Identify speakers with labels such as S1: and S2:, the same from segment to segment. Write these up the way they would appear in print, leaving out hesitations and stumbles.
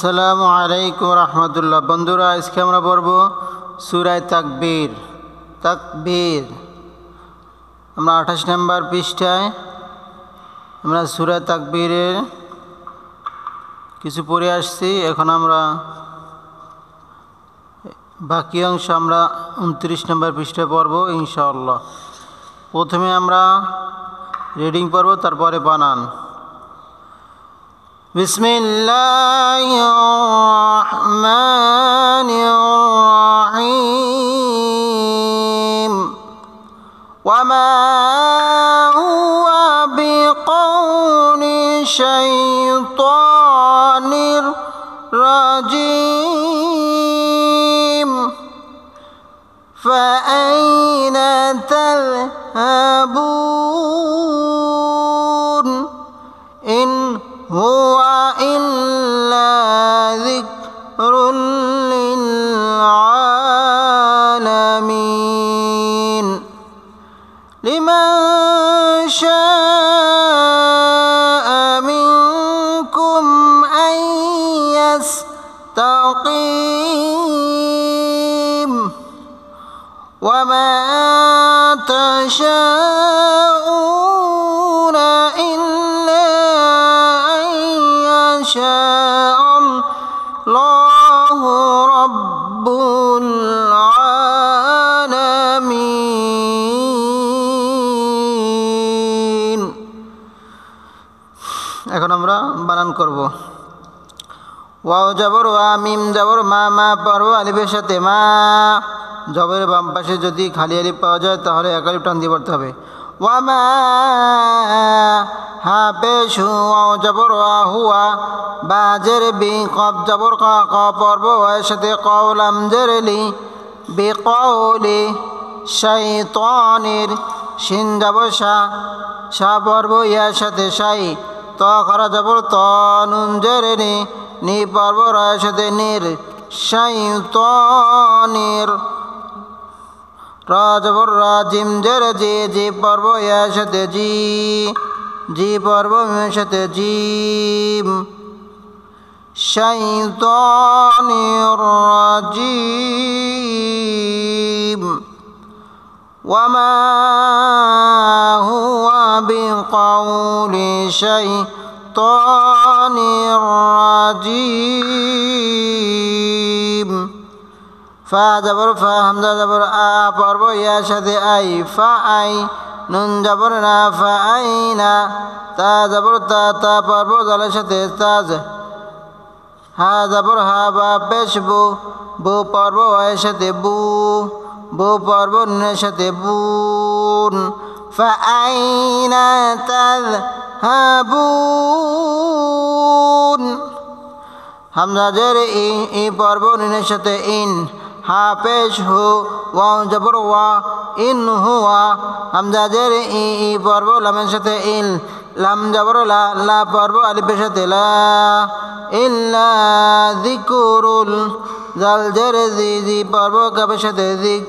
S1: আসসালামু আলাইকুম রহমতুল্লাহ। বন্ধুরা, আজকে আমরা পড়ব সূরা তাকবীর। আমরা 28 নম্বর পৃষ্ঠায় আমরা সূরা তাকবীরের কিছু পড়ে আসছি। এখন আমরা বাকি অংশ আমরা 29 নম্বর পৃষ্ঠায় পড়ব ইনশাআল্লাহ। প্রথমে আমরা রিডিং পড়ব, তারপরে বানান। বিসমিল্লাহির-রহমানির-রহিম। ওয়ামা হুয়া বিকাউলি শাইতানির রাজিম। ফাআইনা তাযহাবুন ইন হুয়া ইল্লা যিকরুল লিল আলামিন। লিমান শাআ মিনকুম আন ইয়াস্তাকিম। ওয়া মা তাশাউনা ইল্লা আন ইয়াশাআল্লাহু রাব্বুল আলামিন। এখন আমরা বানান করব। ওয়াও জবর ওয়া, মিম জবর মা, মা পড়ব আলিফের সাথে। মা জবরের বাম পাশে যদি খালি আলিফ পাওয়া যায় তাহলে এক আলিফ টান দিয়ে পড়তে হবে। ওয়া মা, হা পেশ হু, ওয়াও জবর ওয়া, হুয়া বা জের বি, কফ জবর কা, ক পড়ব ওয়ার সাথে কও, লাম জের লি, বিকাউলি শাইতানির, শিন জবর শা, শা পড়ব ইয়ার সাথে শাই, ত খরা জবর ত, নুন জের নি, নি পড়ব রয়ের সাথে নির, শাইতানির, রা জবর রা, জিম জের জি, জি পড়ব ইয়ার সাথে জি, জি পড়ব মিমের সাথে জিম, শাইতানির রাজিম। ওয়ামা হুয়া বিকাউলি শাইতানির রাজিম। ফা জবর ফা, হামজা জবর আ পড়ব ইয়ার সাথে আই, ফা আই, নুন জবর না, ফা আই না, তা জবর তা, তা পড়ব জালের সাথে তাজ, হা জবর হা, বা পেশ বু, বু পড়ব ওয়ের সাথে বু, বু পড়ব নুনের সাথে বুন। ফা আইনা তাযহাবুন, হামজা জের ই, ই পড়ব নুনের সাথে ইন, হা পেশ হু, ওয়াও জবর ওয়া, ইন হুয়া, হামজা জের ই, ই পড়ব লামের সাথে ইল, লাম জবর লা, লা পড়ব আলিফের সাথে লা, ইল্লা যিকরুল, জাল জের জি, জি পড়ব কাফের সাথে যিক,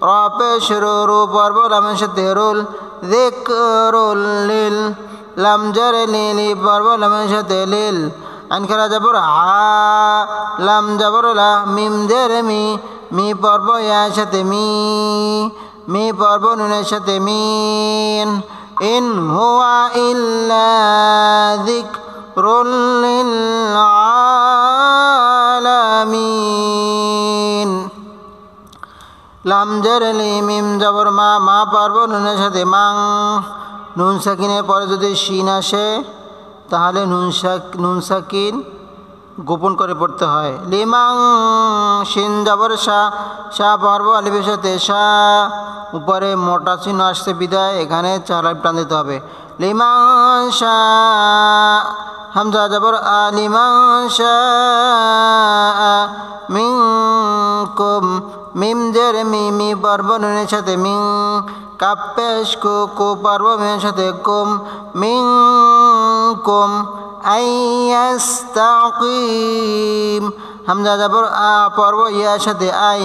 S1: রা পেশ রু, রু পড়ব লামের সাথে রুল, যিকরুল লিল, লাম জের লি, লি পড়ব লামের সাথে লিল, আইন খারা জবর হা, লাম জবর লা, মিম জের মি, মি পড়ব ইয়ার সাথে মি, মি পড়ব নুনের সাথে মিন। ইন হুয়া ইল্লা যিকরুল লিল আলামিন। লাম জের লি, মিম জবর মা, মা পড়ব নুনের সাথে মাং, নুন সাকিনের পরে যদি শিন আসে তাহলে নুন সাকিন গোপন করে পড়তে হয়। লিমাং, শিন জবর শা, শা পড়ব আলিফের সাথে শা, উপরে মোটা চিহ্ন আসছে বিদায় এখানে 4 আলিফ টান দিতে হবে। লিমাং শা, হামজা জবর আ, লিমাং শা মিনকুম, মিম জের মি, মি পড়ব নুনের সাথে মিং, কাপ পেশ কু, কু পড়ব মিমের সাথে কুম, মিনকুম আইয়াস্তাকিম, হামজা জবর আ পড়ব ইয়ার সাথে আই,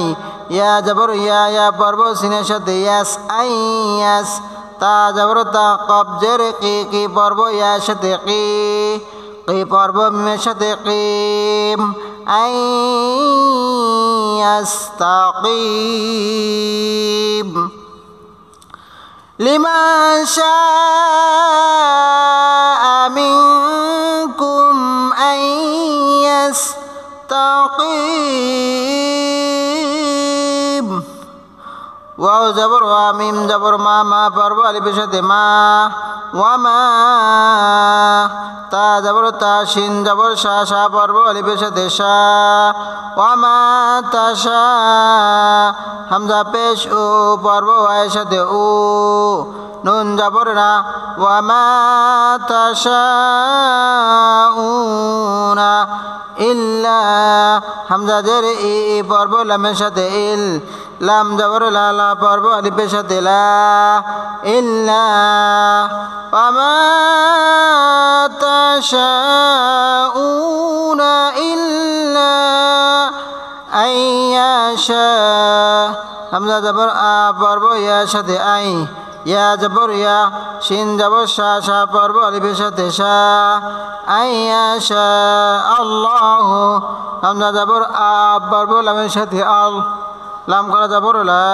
S1: ইয়া জবর ইয়া, ইয়া পড়ব সিনের সাথে ইয়াস, আই ইয়াস, তা জবর তা, কফ জের কি, কি পড়ব ইয়ার সাথে কি, পর্ব মিমের সাথে কিম আই ইয়াস্তাকিম লিমান শাআ মিনকুম আন ইয়াস্তাকিম ওয়াও জবর ওয়া মিম জবর মা মা পর্ব আলিফের সাথে মা ওয়া মা তা জবর তা শিন জবর শা শা পর্ব আলিফের সাথে শা ওয়া মা তাশা হামজা পেশ ও পর্ব ওয়ায়ের সাথে ও নুন জবর না ওয়া মা তাশাউনা ইল্লা হামজা জের ই পর্ব লামের সাথে ইল লাম জবর লা লা পর্ব আলিফের সাথে লা ইল্লা ওয়া মা তাশাউনা ইল্লা আইয়াশা হামজা জবর আ পর্ব ইয়ার সাথে আই ইয়া জবর ইয়া শিন জবর শা শা পর্ব আলিফের সাথে শা আইয়াশা আল্লাহু হামজা জবর আ পর্ব লামের সাথে আল লাম করা জবর লা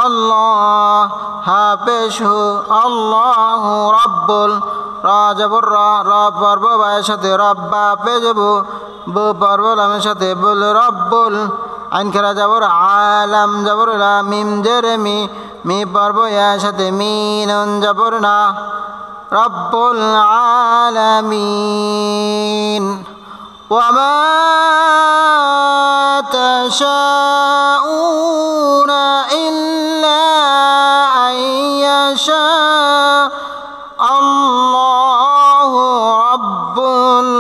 S1: আল্লাহ হা পেশ হু আল্লাহু রাব্বুল রা জবর রা পর্ব বায়ের সাথে রব্বা পেশ বু পর্ব লামের সাথে বুল রব্বুল আইন খেলা জবর আলাম জবর লা মিম জের মি মি পর্ব ইয়ার সাথে মি নুন জবর না রব্বুল আলামিন ওয়া মা তাশাউনা ইল্লা আইয়াশা আল্লাহু রাব্বুল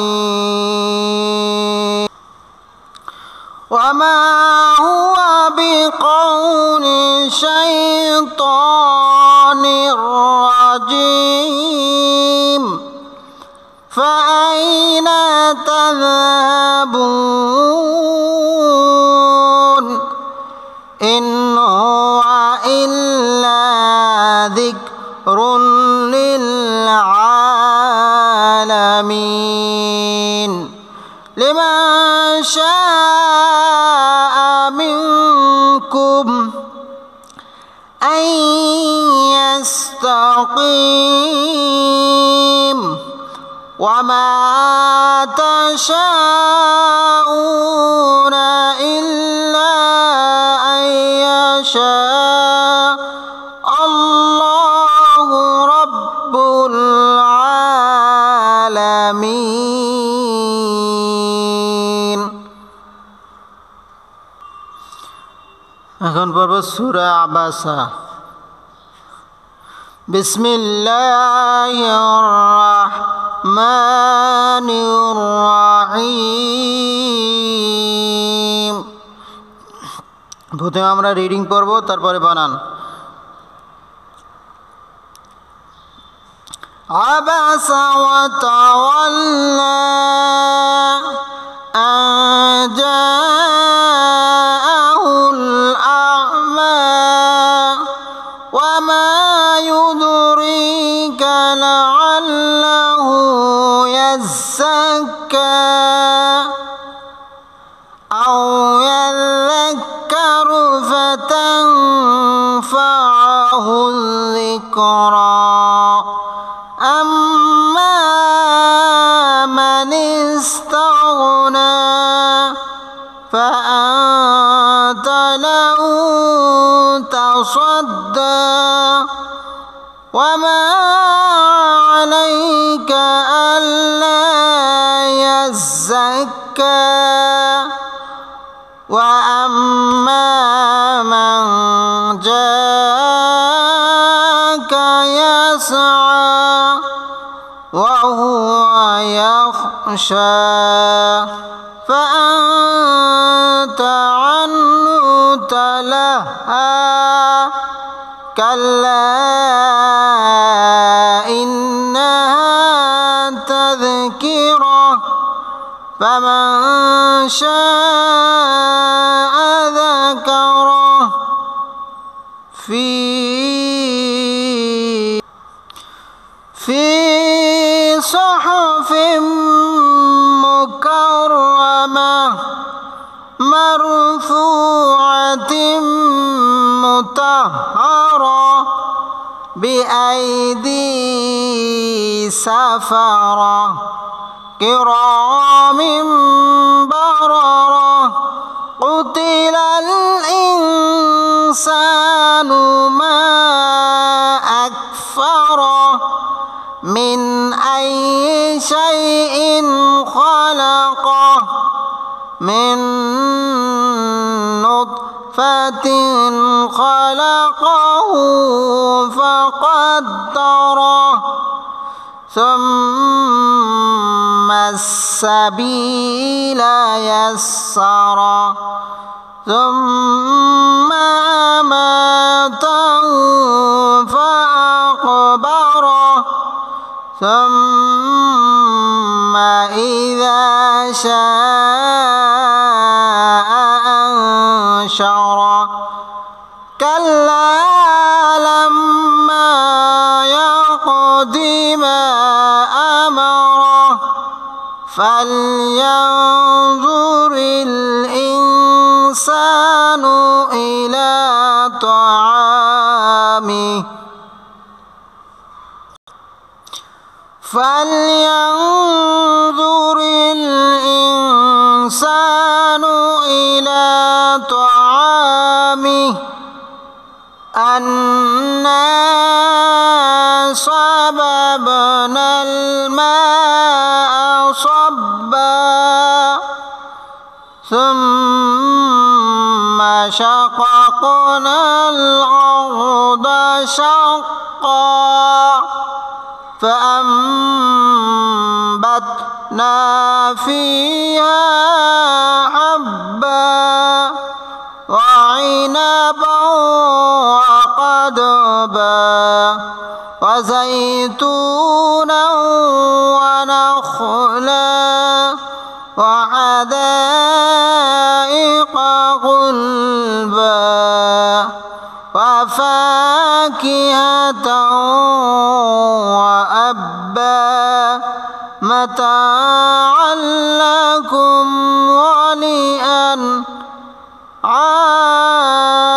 S1: আলামিন ওয়া মা হুয়া বিকাউলি শাইতানির রাজিম فأين تذهبون إن هو إلا ذكر للعالمين لمن شاء منكم أن يستقيم وما تشاءون إلا أن يشاء الله رب العالمين এখন পড়ব সূরা আবাসা বিসমিল্লাহির রাহমানির রাহিম প্রথমে আমরা রিডিং পড়ব তারপরে বানান আবাসা ওয়া তাওয়াল্লা আন জাআহুল আ'মা ওয়া মা يدريك لعله يزكى أو يذكر فتنفعه الذكرى أما من استغنى فأنت له تصدى وما عليك ألا يزكى وأما من جاءك يسعى وهو يخشى فأنت عنه تلهى كلا إنها تذكرة فمن شاء ذكره في مكرمة مرفوعة مطهرة بأيدي سفرة كرام بررة قتل الإنسان ما أكفره من أي شيء خلقه من نطفة خلقه فقدره ثم السبيل يسره ثم أماته فأقبره ثم إذا شاء أنشره كلا لما يقض ما أمره فلينظر الإنسان إلى طعامه فلينظر الإنسان إلى طعامه أنا صببنا الماء صبا ثم شققنا الأرض شقا فأنبتنا فيها حبا وعنبا وقضبا وزيتونا ونخلا وحدائق غلبا وفاكهة وأبا متاعا لكم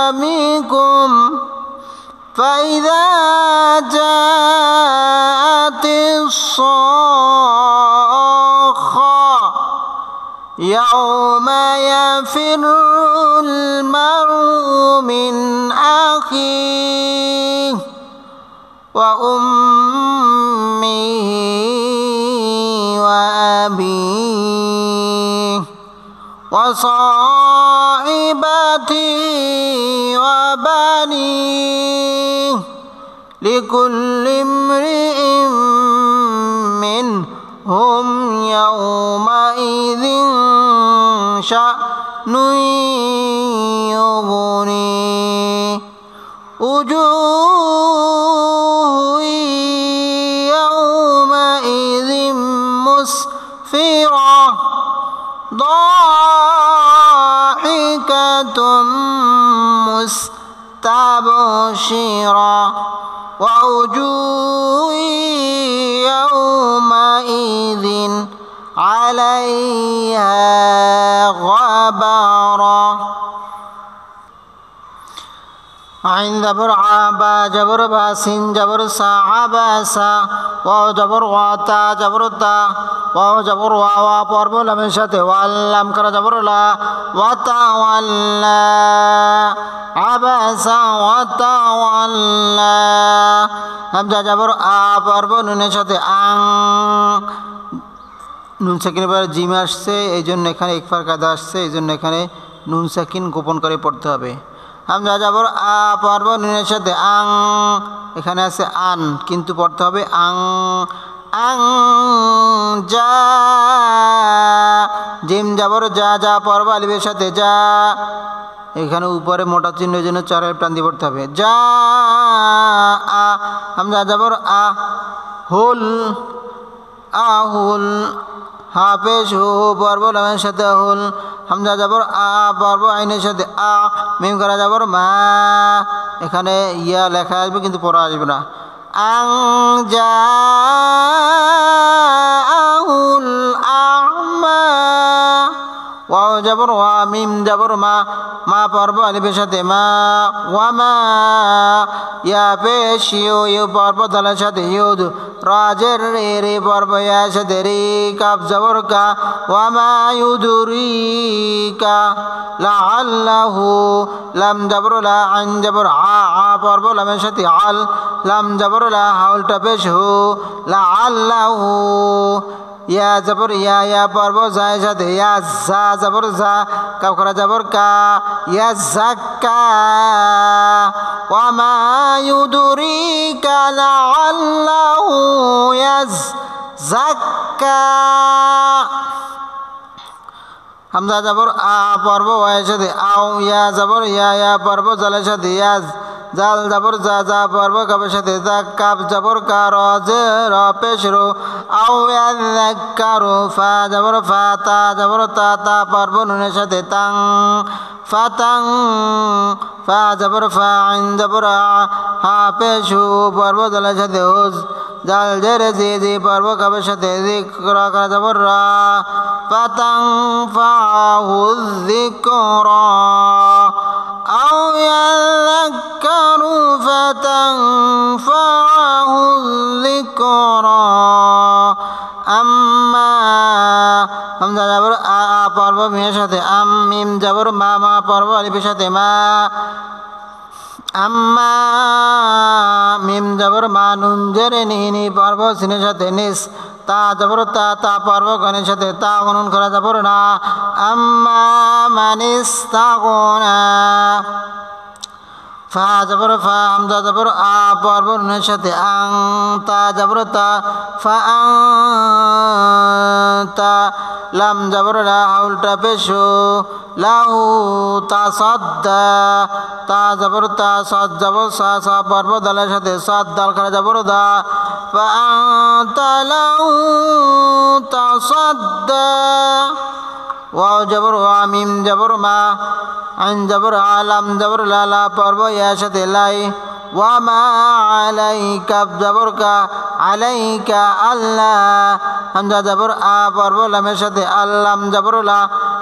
S1: ولأنعامكم فإذا جاءت الصاخة يوم يفر المرء من أخيه وأمه وأبيه وصاحبته وبنيه لكل امرئ منهم يومئذ شأن يغنيه وجوه يومئذ مسفرة ضاحكة مستبشرة ووجوه يومئذ عليها غبرة عين جبر عابا جبر باسين جبر سعباسا واو جبر واتا جبر تا واو جبر واوا পর্ব লামের সাথে ওয়াল্লাম করা জবর লা ওয়াতাওয়াল্লা আবাসা ওয়াতাওয়াল্লা হামজা জবর আ পর্ব নুনের সাথে আং নুন সাকিনের পরে জিম আসছে এই জন্য এখানে ইকফার কায়দা আসছে এই জন্য এখানে নুন সাকিন গোপন করে পড়তে হবে হামজা জবর আ পর্ব নুনের সাথে আং এখানে আছে আন কিন্তু পড়তে হবে আং আং যা জিম জবর যা যা পর্ব আলিফের সাথে যা এখানে উপরে মোটা চিহ্নের জন্য চারের টান দিয়ে পড়তে হবে যা আ হামজা জবর আ হুল আহুল হাফেজ হু পর্ব লামের সাথে হুল হামজা জবর আ পর্ব আইনের সাথে আ মিম করা জবর মা এখানে ইয়া লেখা আসবে কিন্তু পড়া আসবে না আং জাআহু জবর ওয়া মিম জবর মা মা পর্ব আলিফের সাথে মা ওয়া মা ইয়া পেশ ইউ ইউ পর্ব দালের সাথে ইউদ রাজের রে রে পর্ব ইয়া সাথে রি কাফ জবর কা ওয়া মা ইউদরিকা লাআল্লাহু লাম জবর লা আইন জবর আ পর্ব লামের সাথে আল লাম জবর লা হাউলটা পেশ হু লাআল্লাহু ইয়া জবর ইয়া পর্ব যায় সাথে ইয়া জা জবর জা কাফ খরা জবর কা ইয়া যাক্কা ওয়া মা ইউদরিকা লাআল্লাহু ইয়াযাক্কা হামজা জবর আ পর্ব ওয়ার সাথে আও ইয়া জবর ইয়া পর্ব জালের সাথে ইয়া জাল জবর যা পর্ব কাফের সাথে যা কাফ জবর কা র র পেশ রো আও ইয়াযাক্কারু ফা জবর ফা তা জবর তা পর্ব নুনের সাথে তাং ফাতাং ফা জবর ফা আইন জবর হা পেশ হু পর্ব জালের সাথে হুজ জাল জেরে জি পর্ব কাফের সাথে যিকরা কা জবর রা ফাতাং ফাহু যিকরা আও ইয়াযাক্কারু ফাতানফাহু যিকরা আম্মা হামজা জবর আ পর্ব মিমের সাথে আম মিম জবর মা পর্ব আলিফের সাথে মা আম্মা মিম জবর মা নুন জেরে নি পর্ব সিনের সাথে নিস তা জবর তা পর্ব গণের সাথে তা নুন খরা জবর না আম্মা মানিস তাগনা ফা জবর ফা হামজা জবর আ পর্ব নুনের সাথে আং তা জবর তা ফা আং তা লাম জবর লা হাউলটা পেশো লাহু তা সদ্দা তা জবর তা সদ জবর সা পর্ব দালের সাথে সদ দাল খরা জবর দা ফা আনতা লাহু তাসাদ্দা ওয়াও জবর ওয়া মিম জবর মা আইন জবর আলাম জবর লালা পর্ব ইয়া সাথে লাই ওয়া মা আলাইকা জবর কা আলাইকা আল্লাহ হামজা জবর আ পর্ব লামের সাথে আল্লাম জবর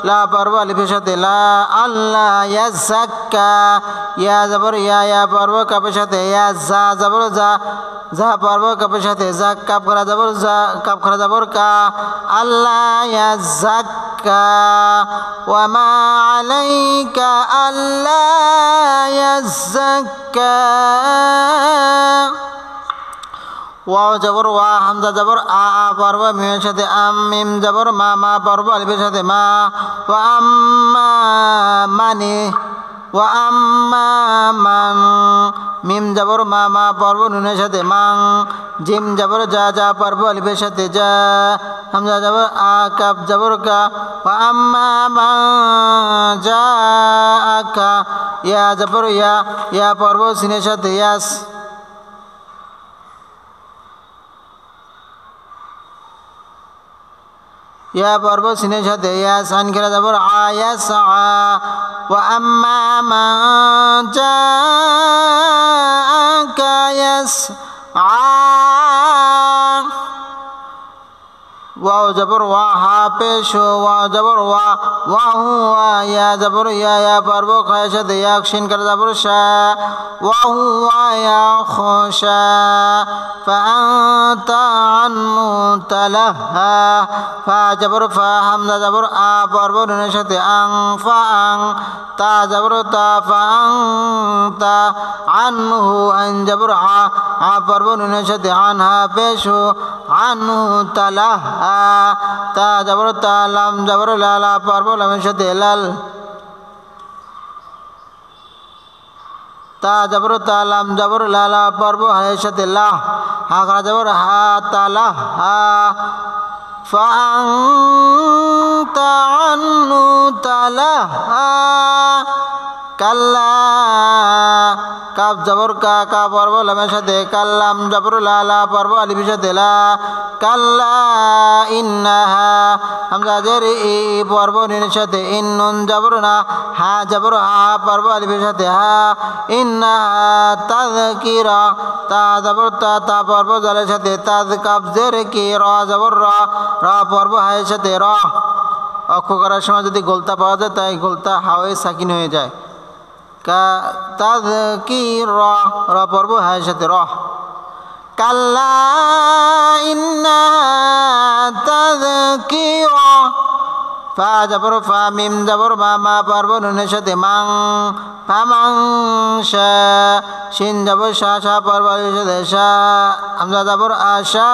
S1: লা পর্ব আলিফের সাথে লা আল্লাহ ইয়াযাক্কা ইয়া জবর ইয়া পর্ব কাফের সাথে ইয়া জা জবর যা পর্ব কাফের সাথে যা কাফ খরা জবর যা কাফ খরা জবর কা আল্লাহ ইয়াযাক্কা ওয়া মা আলাইকা আল্লাহ ইয়াযাক্কা ওয়াও জবর ওয়া হামজা জবর আ পর্ব মিমের সাথে আম মিম জবর মা পর্ব আলিফের সাথে মা ওয়া আম্মা মানি ওয়া আম্মা মান মিম জবর মা পর্ব নুনের সাথে মাং জিম জবর যা পর্ব আলিফের সাথে যা হামজা জবর আ কাফ জবর কা ওয়া আম্মা মা জাআকা ইয়া জবর ইয়া পর্ব সিনের সাথে ইয়াস ইয়া পর্ব সিনের সাথে ইয়া সান খেলা জবর আয়াস ওয়া আম্মা মা জাআকা ওয়াও জবর ওয়া হা পেশ ওয়া জবর ওয়া হুয়া ইয়া জবর ইয়া পর্ব খায়ের সাথে ইয়া শিন খেলা জবর শা ওয়া হুয়া ইয়াখশা فأنت عنه تلهى فا جبر فا حمزة جبر آ পর্ব নুনের সাথে আং ফা আং তা জবর তা ফা আং তা আনহু আন জবর আ পর্ব নুনের সাথে আনহা পেশ আনহু তালাহা তা জবর তা লাম জবর লালা পর্ব লামের সাথে লাল তা জবর তা লাম জবর লালা পর্ব হায়ের সাথে লা হা খরা জবর হা তালা হা ফাআনতা আনহু তালাহা কাল্লা কাফ জবর কা পর্ব লামের সাথে কাল্লাম জবর লালা পর্ব আলিফের সাথে লা কাল্লা ইন্নাহা হামজা জের ই পর্ব নুনের সাথে ইন নুন জবর না হা জবর হা পর্ব আলিফের সাথে হা ইন্নাহা তাযকিরা তা জবর তা পর্ব জালের সাথে তাজ কাফ জের কি র জবর র পর্ব হায়ের সাথে র অক্ষ করার সময় যদি গোলতা পাওয়া যায় তাই গোলতা হাওয়ে সাকিন হয়ে যায়। তাযকির র পর্ব হায়ের সাথে র। কাল্লা ইন্নাহা তাযকিরা ফা জবর ফা মিম জবর মা মা পর্ব নুনের সাথে মাং ফামাং শা শিন জবর শা শা পর্ব আলিফের সাথে শা হামজা জবর আশা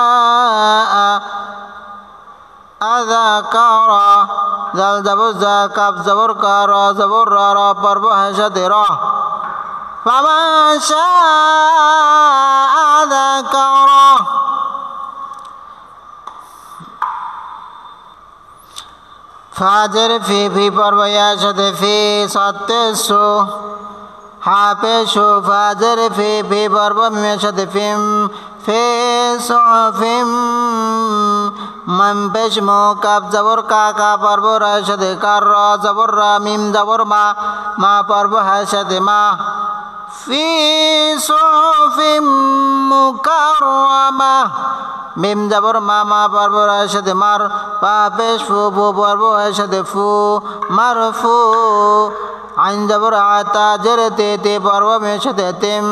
S1: আযাকারা জাল জবর জা কাফ জবর কা র জবর র র পর্ব হায়ের সাথে র। ফামান শা আযাকারা ফাজের ফি পর্ব ইয়ার সাথে ফি সত্তে সু হা পেশু ফাজের ফি পর্ব মিমের সাথে ফিম ফে ফিম মাম পেশ মো কাপ জবর কা কা পর্ব রায়ের সাথে কার র জবর রা মিম জবর মা মা পর্ব হায়ের সাথে মা ফি সুফিম মুকাররামা মিম জবর মা মা পর্ব রায়ের সাথে মার পা পেশ ফু ফু পর্ব হায়ের সাথে ফু মার ফু আইন জবর আতা জের তে পর্ব মেয়ের সাথে তেম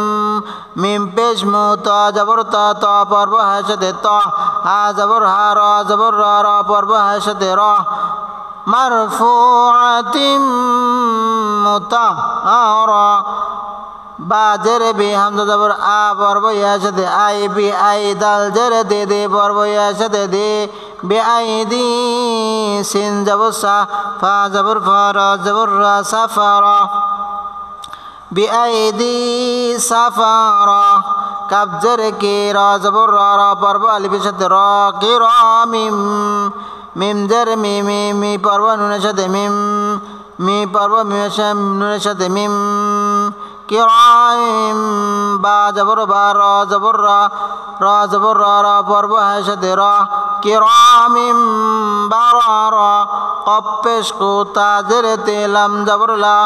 S1: মিম পেশ মু ত জবর ত ত পর্ব হায়ের সাথে ত হা জবর হা র জবর র র পর্ব হায়ের সাথে র মারফুআতিম মুতাহহারা বা জের বি হামজা জবর আ পর্ব ইয়ার সাথে আই বি আই দাল জের দে পর্ব ইয়ার সাথে দে বে আই দি সিন জবর সা ফা জবর ফা র জবর রা সাফারা বি আই দি সাফারা কাব জের কে র জবর র র পর্ব আলিফের সাথে র কে র মিম মিম জের মি মি মি পর্ব নুনের সাথে মিম মি পর্ব নুনের সাথে মিম কিরাম বা জবর বা র জবর রা র জবর র র পর্ব হায়ের সাথে র কিরামিম বারারা কফ পেশ কু তা জের তে লাম জবর লা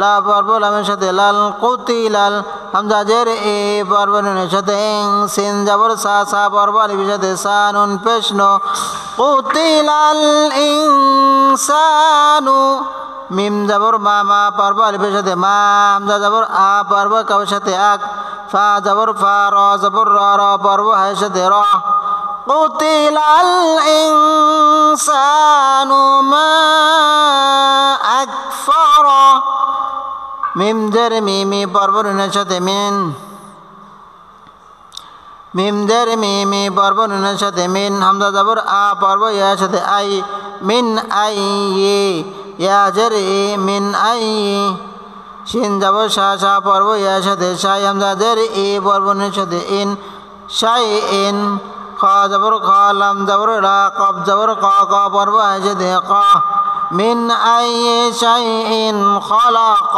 S1: লা পর্ব লামের সাথে লাল কুতিলাল হামজা জের এ পর্ব নুনের সাথে ইং সিন জবর সা সা পর্ব আলিফের সাথে সা নুন পেশ নো কুতিলাল ইনসানু মিম জবর মা মা পর্ব আলিফের সাথে মা হামজা জবর আ পর্ব কাফের সাথে আক ফা জবর ফা র জবর র র পর্ব হায়ের সাথে র কুতিলাল ইনসানু মা আকফারা মিম জের মি মি পর্ব নুনের সাথে মিন মিম জের মি মি পর্ব নুনের সাথে মিন হামজা জবর আ পর্ব ইয়ার সাথে আই মিন আই ইয়া জের এ মিন আই শিন জবর শা শা পর্ব ইয়ার সাথে শাই হামজা জের এ পর্ব নুনের সাথে ইন শাই ইন খ জবর খ লাম জবর লা কফ জবর ক ক পর্ব হায়ের সাথে ক মিন আই শাই ইন খলাক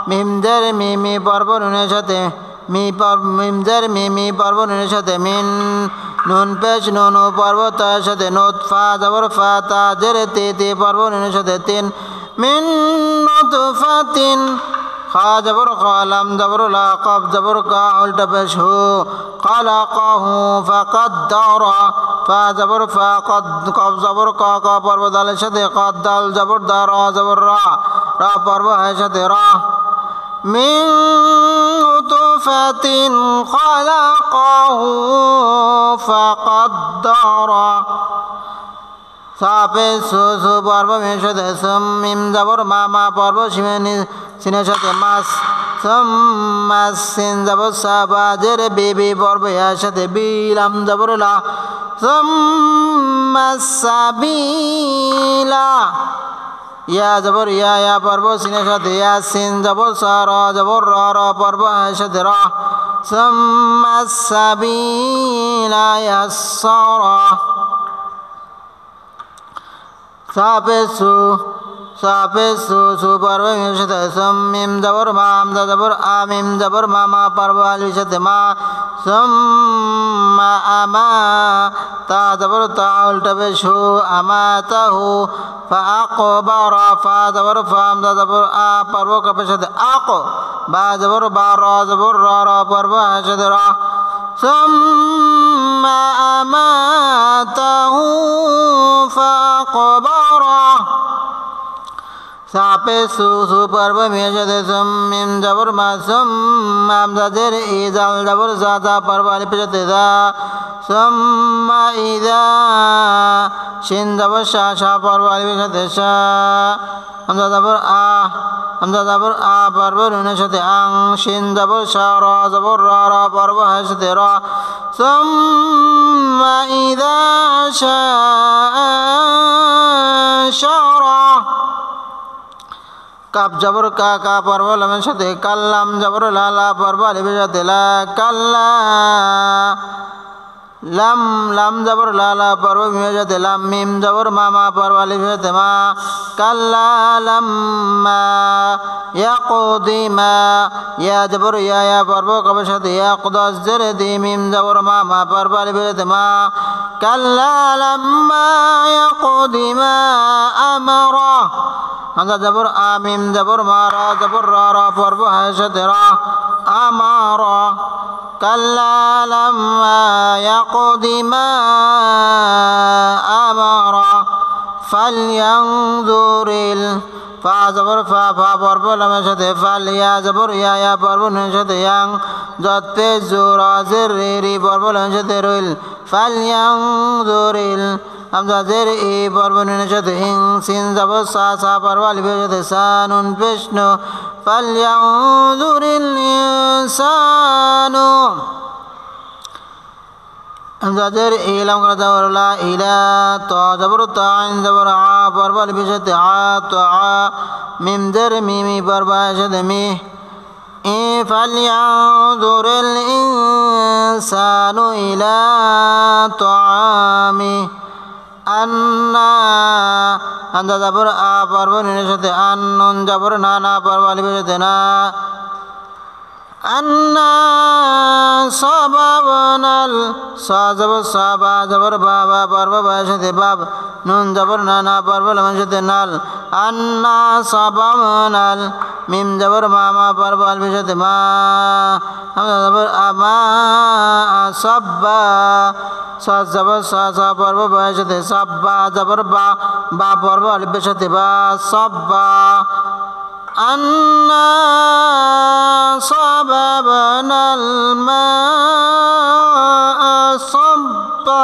S1: মিম জের মি মি পর্ব নুনের সাথে মিম জের মি পর্ব নুনের সাথে মিন নুন পেশ নুন পর্ব তার সাথে নুত ফা জবর ফা তা জের তে পর্ব নুনের সাথে তিন মিন নুতফাতিন খা জবর খ লাম জবর লা কফ জবর কা উল্টা পেশ হু খালাকাহু ফাকাদ্দারা ফা জবর ফা কদ কফ জবর ক ক পর্ব দালের সাথে কদ দাল জবর দা র জবর রা রা পর্ব হায়ের সাথে রা মিন নুতফাতিন খালাকাহু ফাকাদ্দারা সাপে সু পর্ব মেয়ের সাথে সম মিম জবর মা মা পর্ব সিনের সাথে মাস সম মাস সিন জবর সা বা জের বি পর্ব ইয়ার সাথে বিলাম জবর লা সম সাবিলা ইয়া জবর ইয়া পর্ব সিনের সাথে ইয়া সিন জবর সা র জবর র র পর্ব হায়ের সাথে র সুম্মা সাবিলা ইয়াসসারা সাপে সু পর্ব মিমের সাথে সম মিম জবর মা হামজা জবর আ মিম জবর মা মা পর্ব আলিফের সাথে মা সুম্মা আমা তা জবর তা উল্টা পেশ হু আমাতাহু ফাআকবারা ফা জবর ফা হামজা জবর আ পর্ব কাফের সাথে আক বা জবর বা র জবর র র পর্ব হায়ের সাথে র সুম্মা আমাতাহু ফাআকবারা সাপে সু সু পর্ব মিমের সাথে সুম মিম জবর মা সুম হামজা জের ই জাল জবর জা জা পর্ব আলিফের সাথে জা সুম্মা ইদা শিন জবর শা শা পর্ব আলিফের সাথে শা হামজা জবর আ হামজা জবর আ পর্ব নুনের সাথে আং শিন জবর শা র জবর রা রা পর্ব হার সাথে রা সুম্মা ইদা শা শারা কাপ জবর কা কা পর্ব লামের সাথে কাল্লাম জবর লা লা পর্ব আলিফের সাথে লা কাল্লা লাম লাম জবর লা লা পর্ব মিমের সাথে লাম মিম জবর মা মা পর্ব আলিফের সাথে মা কাল্লা লাম্মা ইয়াকুদি মা ইয়া জবর ইয়া ইয়া পর্ব কবের সাথে ইয়াকুদাস জের দি মিম জবর মা মা পর্ব আলিফের সাথে মা কাল্লা লাম্মা ইয়াকুদি মা আমারা হামজা জবর আ মিম জবর মা রা জবর রা রা পর্ব হায়ের সাথে রা আমারা কাল্লা লাম্মা ইয়াকুদি মা আমারা ফালইয়ানজুরিল ফা জবর ফা ফা পর্ব লামের সাথে ফাল ইয়া জবর ইয়া ইয়া পর্ব নুনের সাথে ইয়াং জত পে জোরা জের রি রি পর্ব লামের সাথে রইল ফালইয়ানজুরিল হামজা জের ই পর্ব নুনের সাথে হিং সিন জবর সা সা পর্ব আলিফের সাথে সা নুন পেশ নু ফালইয়ানজুরিল ইনসানু হামজা জের ইলাম করা জবর লা ইলা তা জবর তা আইন জবর আ পর্ব আলিফের সাথে আ তা আ মিম জের মিমি পর্ব হায়ের সাথে মি ই ফালইয়ানজুরিল ইনসানু ইলা তাআমি আন্না হামজা জবর আ পর্ব নুনের সাথে আন নুন জবর না না পর্ব আলিফের সাথে না আন্না সাবাবনাল সা জবর সা বা জবর বা বা পর্ব বায়ের সাথে বাব নুন জবর না না পর্ব লামের সাথে নাল আন্না সাবাবনাল মিম জবর মা মা পর্ব আলিফের সাথে মা হামজা জবর আমা সাব্বা সা জবর সা সা পর্ব বায়ের সাথে সাব্বা জবর বা বা পর্ব আলিফের সাথে বা সাব্বা আন্না সাবাবনাল মা সাব্বা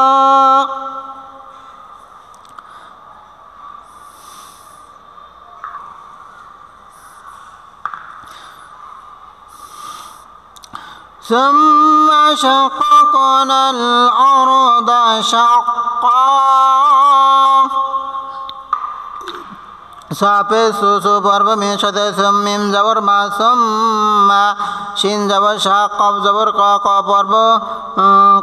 S1: ثم شققنا الأرض شقا সাপে সু সু পর্ব মিমের সাথে সুম মিম জবর মা সুম্মা শিন জবর শা কফ জবর ক ক পর্ব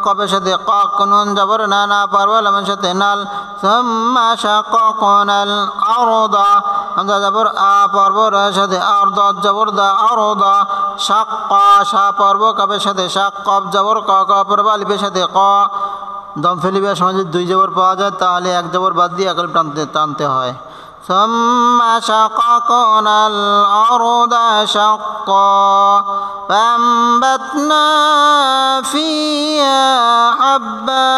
S1: কফের সাথে ক নুন জবর না না পর্ব লামের সাথে নাল সুম্মা শাক্কাকনাল আরদা হামজা জবর আ পর্ব র সাথে আরদ জবর দা আরদা শাক্কা শা পর্ব কফের সাথে শাক কফ জবর ক ক পর্ব আলিফের সাথে ক দম ফেলিবার সময় যদি দুই জবর পাওয়া যায় তাহলে এক জবর বাদ দিয়ে এক আলিফ টানতে হয় ثم شققنا الأرض شقا فأنبتنا فيها حبا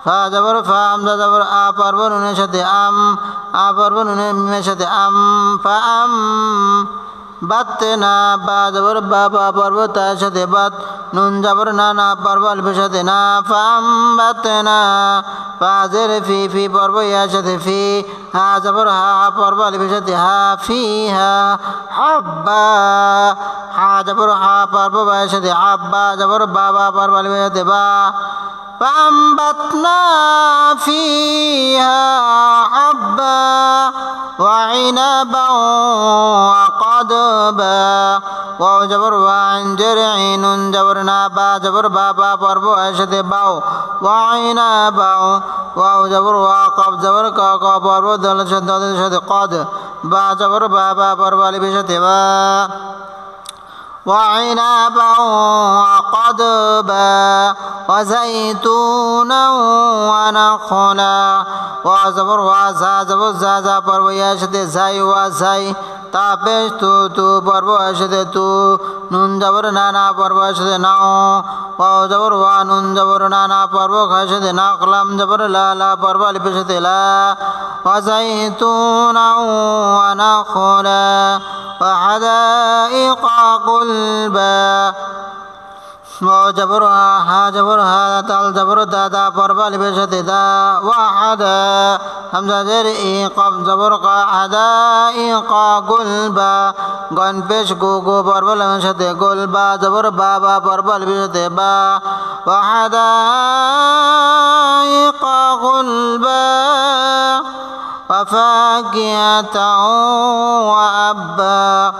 S1: ফা জবর ফা হামজা জবর আ পর্ব নুনের সাথে আম আ পর্ব নুনের মিমের সাথে আম ফা আম বাতনা বা জবর বা বা পর্ব তার সাথে বাত নুন জবর না না পর্ব আলিফের সাথে না ফাম বাতনা ফা জের ফি ফি পর্ব ইয়ার সাথে ফি হা জবর হা পর্ব আলিফের সাথে হা ফি হা হাব্বা হা জবর হা পর্ব বায়ের সাথে হাব্বা জবর বা বা পর্ব আলিফের সাথে বা فأنبتنا فيها حبا وعنبا وقضبا واو جبر وعن جرعين جبرنا با جبر بابا পর্ব এর সাথে বাও وعنبا واو جبر وقف جبر কা পর্ব দলের সাথে قد বা জবর বাবা পর্ব আলিফের সাথে বা وعنبا وقضبا وزيتونا ونخلا وزبر وزا زبر زازا পর্ব ইয়ার সাথে যাই ওয়া যাই তা পেশ তু পর্ব হয় সাথে তু নুন জবর না পর্ব হয় সাথে নাও ওয়াও জবর ওয়া নুন জবর না পর্ব হয় সাথে না কলাম জবর লা পর্ব আলিফের সাথে লা وزيتونا ونخلا وحدائق غلبا وجبر ها جبر ها تال جبر دا পর্ব আলিফের সাথে দা ওয়াহাদা হামজা জের ই কফ জবর কা হাদাইকা গুলবা গন পেশ গো পর্ব আলিফের সাথে গুলবা জবর বা পর্ব আলিফের সাথে বা ওয়াহাদাইকা গুলবা وفاكهة وأبا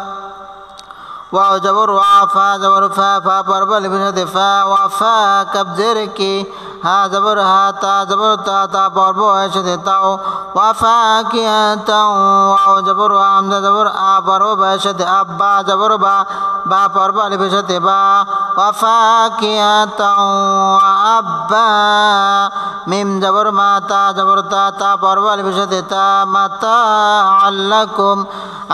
S1: واو جبر وفا جبر فا پربا لبنت فا وفا کب زر کی ها جبر ها تا جبر تا پربا ایشت تاو وفاكهة واو جبر حمزة جبر پربا ایشت ابا جبر با پربا لبنت با وفاكهة وأبا মিম জবর মা তা জবর তা পর্ব আলিফের সাথে তা মাতাআল লাকুম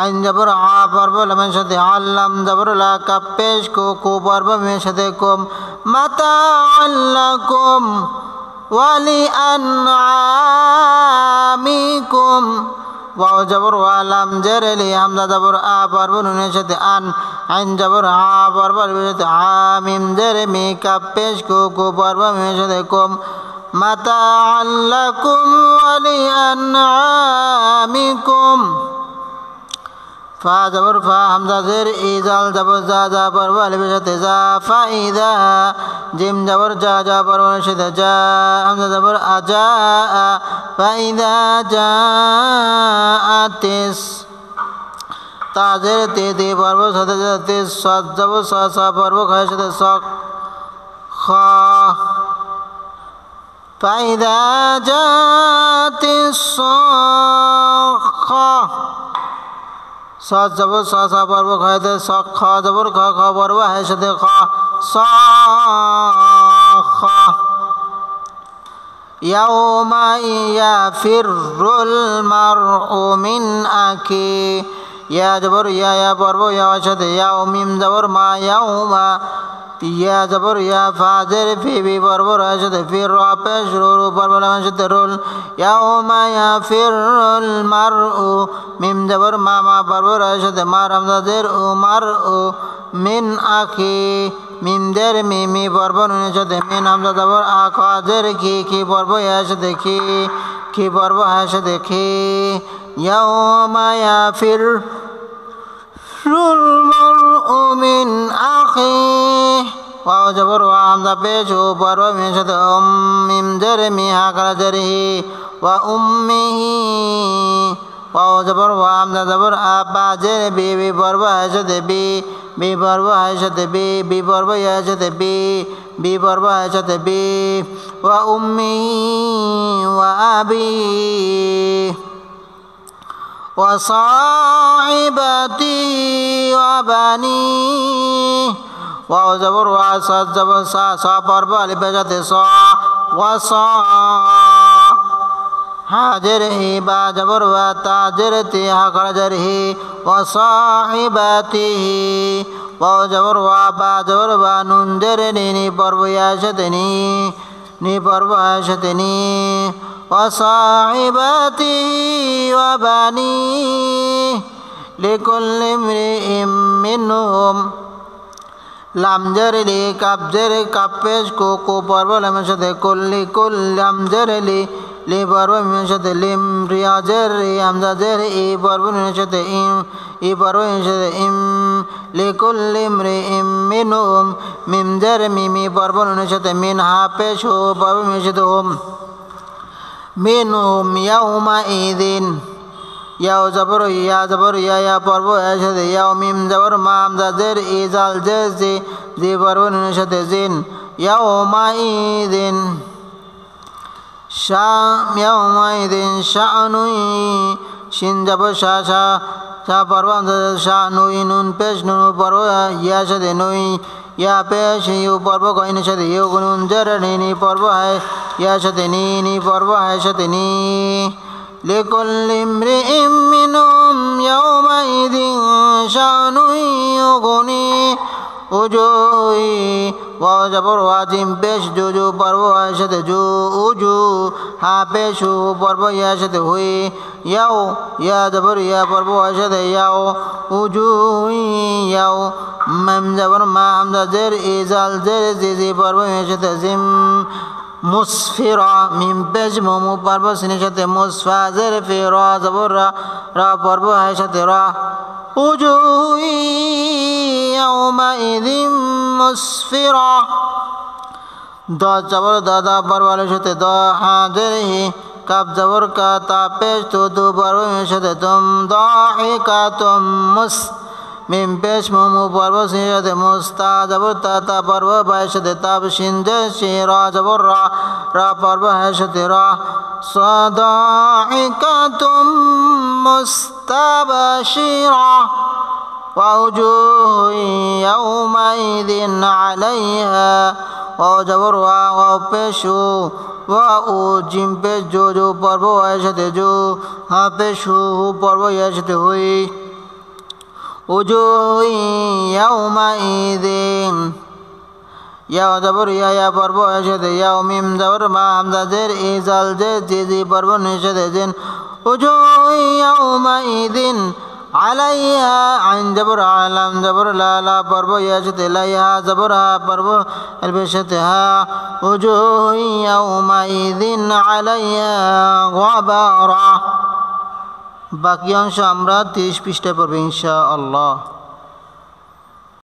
S1: আইন জবর আ পর্ব লামের সাথে আল্লাম জবর লা কাফ পেশ কো পর্ব মিমের সাথে কুম মাতাআল লাকুম ওয়ালি আনআমিকুম ওয়াও জবর ওয়া লাম জের লি হামজা জবর আ পর্ব নুনের সাথে আইন জবর আ পর্ব আলিফের সাথে আ মিম জের মি কাফ পেশ কো পর্ব মিমের সাথে কুম متاعا لكم ولأنعامكم فا جبر فا حمزة زير إيزال جبر جا پرو ألف شت جا فإذا جيم جبر جا پرو شت جا حمزة جبر أجاء فإذا جاءت تا زير تي پرو شت جا تس صاد جبر صا پرو خا شت صق خا فإذا جاءت الصاخة صاد جبر صا پرو خا صق خا جبر خا پرو ہے شت خا صاخة يوم يفر المرء من أخيه يا جبر يا پرو يا شت يا ميم جبر ما يوم يا جبر يا فاجر في بي بربر أشد في الرعب شرور بربر أشد رول يوم يفر المرء ميم جبر ما بربر أشد ما رمضة در مرء من أخي ميم در ميمي بربر أشد من حمزة جبر أخاجر كي بربر أشد كي بربر أشد كي يوم يفر المرء من أخيه واو جبر وحمزة پیش اوپر و من شد ميم جر مي حقر جره وأمه واو جبر وحمزة جبر أبا جر بي برب حشد بي برب حشد بي برب حشد بي برب حشد بي وأمه وأبيه وصاحبتي وبنيه واو جبر وا صاد جبر صا پرب الف جاتے صا وصا حاجر ہی با جبر وا تاجر تی حقر جر ہی وصاحبته واو جبر وا با جبر وا نون جر نی پرب یاشتنی نی پرب یاشتنی وصاحبته وبنيه لكل امرئ منهم লাম জের লি কাপ জের কাপ পেশ কো পর্ব লামের সাথে কুল্লি কুল লাম জের লি পর্ব মিমের সাথে লিম রিয়া জের হামজা জের ই পর্ব নুনের সাথে ইম ই পর্ব মিমের সাথে ইম লিকুল্লি ইমরিইম মিনহুম মিম জের মিমি পর্ব নুনের সাথে মিন হা পেশ হো পর্ব মিমের সাথে হুম মিনহুম ইয়াউমা ইদিন ইয়াও জবর ইয়া পর্ব এর সাথে ইয়াও মিম জবর মা হামজা জের ইজাল জের জি পর্ব নুনের সাথে জিন ইয়াউমা ইদিন ইয়াউমা ইদিন শানুই শিন জবর শা পর্ব হামজা শা নুই নুন পেশ নুন পর্ব ইয়া সাথে নুই ইয়া পেশ ইউ পর্ব কইনের সাথে ইউ নুন জের নি পর্ব হয় ইয়া সাথে নি পর্ব হয় সাথে নি لكل امرئ منهم يومئذ شأن يغنيه وجوه وجبر واجم পেশ জুজু পর্ব এর সাথে জু উজু হা পেশ হু পর্ব এর সাথে হুই ইয়াও ইয়া জবর ইয়া পর্ব এর সাথে ইয়াও উজু ইয়াও মাম জবর মা হামজা জের ইজাল জের জি পর্ব এর সাথে জিম মুসফিরা মিম পেশ মুমু পর্ব সিনের সাথে মুসফা জের ফিরা জবর রা পর্ব এর সাথে রা وجوه يومئذ مسفرة دا جبر دا بر والے شتے دا حاضر ہی کب جبر کا تا پیش تو دو بر شتے تم ضاحكة مس من پیش ممو بر شتے مستا جبر تا بر بای شتے تاب شند شیرا جبر را بر شتے را صداحكة مستبشرة ووجوه يومئذ عليها وجبر وبشو وجيم بجو جو পর্ব আয়শাতে জো হা পেশু পর্ব আয়শাতে হই وجوه يومئذ ইয়া জবর ইয়া পর্ব আয়শাতে ইয়া মিম জবর মা হামজা জের ইজাল জের জি পর্ব নিশাতে জিন وجوه يومئذ عليها عين جبر علم جبر لا পর্ব ইয়াশতে লাইহা জবর হা পর্ব আলবেশতহা وجوه يومئذ عليها غبارة বাকি অংশ আমরা 30 পৃষ্ঠায় পড়ব ইনশাআল্লাহ।